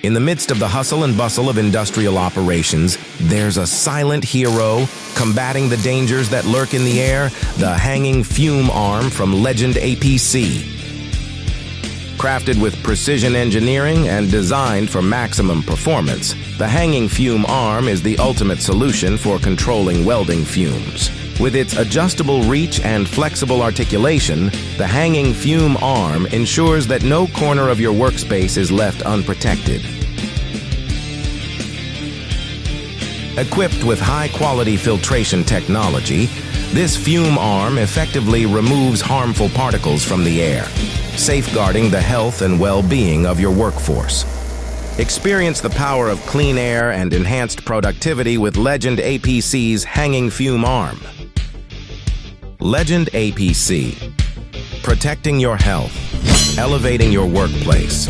In the midst of the hustle and bustle of industrial operations, there's a silent hero combating the dangers that lurk in the air, the hanging fume arm from Legend APC. Crafted with precision engineering and designed for maximum performance, the hanging fume arm is the ultimate solution for controlling welding fumes. With its adjustable reach and flexible articulation, the hanging fume arm ensures that no corner of your workspace is left unprotected. Equipped with high-quality filtration technology, this fume arm effectively removes harmful particles from the air, safeguarding the health and well-being of your workforce. Experience the power of clean air and enhanced productivity with Legend APC's hanging fume arm. Legend APC. Protecting your health, elevating your workplace.